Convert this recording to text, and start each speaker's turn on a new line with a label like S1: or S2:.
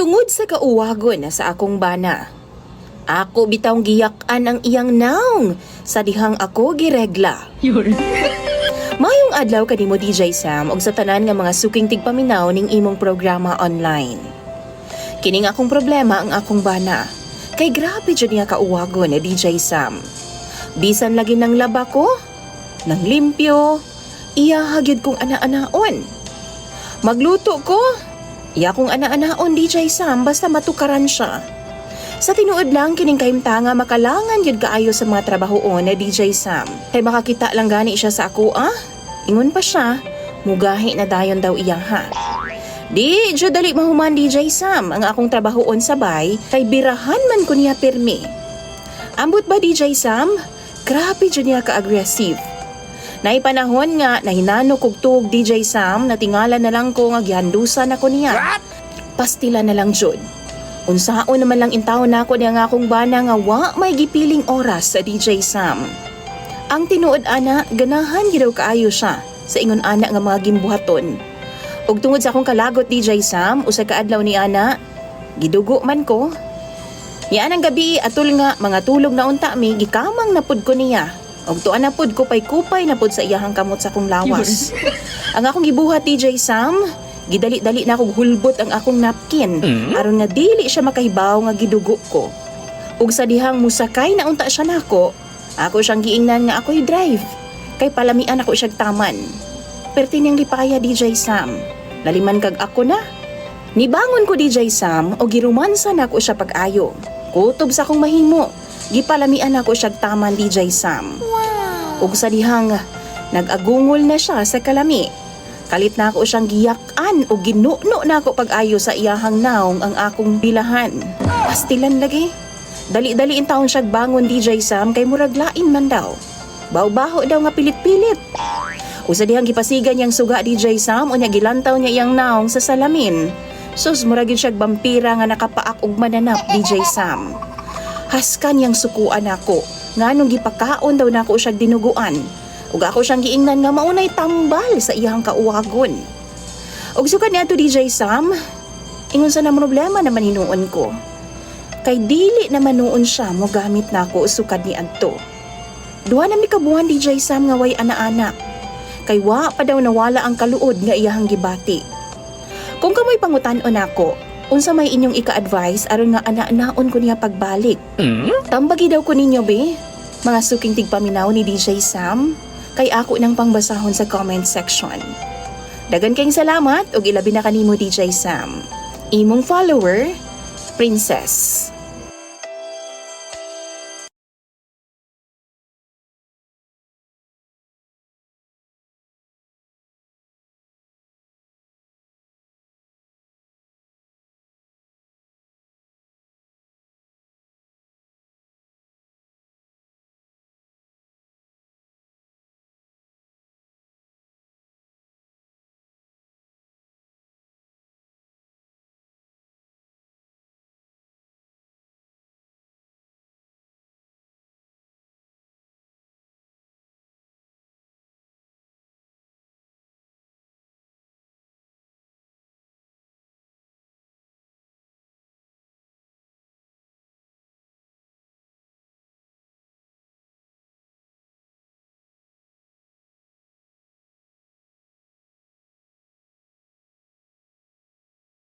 S1: Tungod sa kauwagon na sa akong bana, ako bitawng giyak-an ang iyang naong sa dihang ako giregla. Mayong adlaw kanimo DJ Sam og sa tanan nga mga suking tigpaminaw ning imong programa online. Kining akong problema ang akong bana. Kay grabe jud niya kauwagon ni DJ Sam. Bisan lagi ng laba ko, nang limpyo, iya hagyud kong ana-anaon. Magluto ko, iya kong ana-anaon DJ Sam basta matukaran siya. Sa tinuod lang kining kahimtanga makalangan yun kaayo sa mga trabahoon na DJ Sam. Kay makakita lang gani siya sa ako Ingon pa siya, mugahi na dayon daw iya ha. Di, jud dali mahuman DJ Sam ang akong trabahoon sabay kay birahan man ko niya pirmi. Ambot ba DJ Sam? Grabe jud niya ka-aggressive. Naipanahon nga nahinano kog tuog DJ Sam na tingala na lang ko nga gihandusan ako niya. Pastila na lang jud. Unsaon naman lang intaw na ako niya nga akong bana nga wa may gipiling oras sa DJ Sam. Ang tinuod ana, ganahan gidaw kaayo siya sa ingon ana nga mga gimbuhaton. Ug tungod sa akong kalagot DJ Sam, usa ka adlaw ni ana, gidugo man ko. Niya anang gabi atul nga mga tulog na unta mi gikamang napud ko niya. Og tuan na pud kupay-kupay na pud sa iyahang kamot sa akong lawas. Ang akong gibuhat DJ Sam, gidali-dali na akong hulbot ang akong napkin aron nga dili siya makahibaw nga gidugo ko. Ug sa dihang musakay na unta siya nako, ako siyang giingnan nga ako'y drive. Kay palamian ako siyang taman. Perti niyang lipaya DJ Sam. Laliman kag ako na. Nibangon ko DJ Sam o girumansa na ako siya pag-ayo. Kutob sa akong mahimo. Gipalamian ako siya taman DJ Sam. Ug sa dihang nag-agungol na siya sa kalami. Kalit na ako siyang giyak-an o ginuno na ako pag-ayo sa iyahang naong ang akong bilahan. Pastilan lagi. Dali-dali in taon siya bangon DJ Sam kay murag lain man daw. Baw-baho daw nga pilit-pilit. Usa dihang gipasigan niyang suga DJ Sam unya gilantaw niya iyang naong sa salamin. Sus murag gyud siya vampira nga nakapaak og mananap DJ Sam. Haskan niyang sukuan ako. Nganong gipakaon daw nako siya dinuguan. Ug ako siyang giingnan nga maunay tambal sa iyang kauwagon. Ug sukad niadto DJ Sam, ingon sa na problema naman hinuon ko. Kay dili naman noon siya mo gamit nako sukad ni adto. Duha na mi kabuhan DJ Sam nga way ana-anak. Kay wa pa daw nawala ang kaluod nga iyahang gibati. Kung kamoy pangutan-on ako, unsa may inyong ika-advise aron nga ana-anaon ko niya pagbalik? Tambagi daw ko ninyo be, mga suking tigpaminaw ni DJ Sam, kay ako nang pangbasahon sa comment section. Dagan kayong salamat ug ilabi na kanimo DJ Sam. Imong follower, Princess.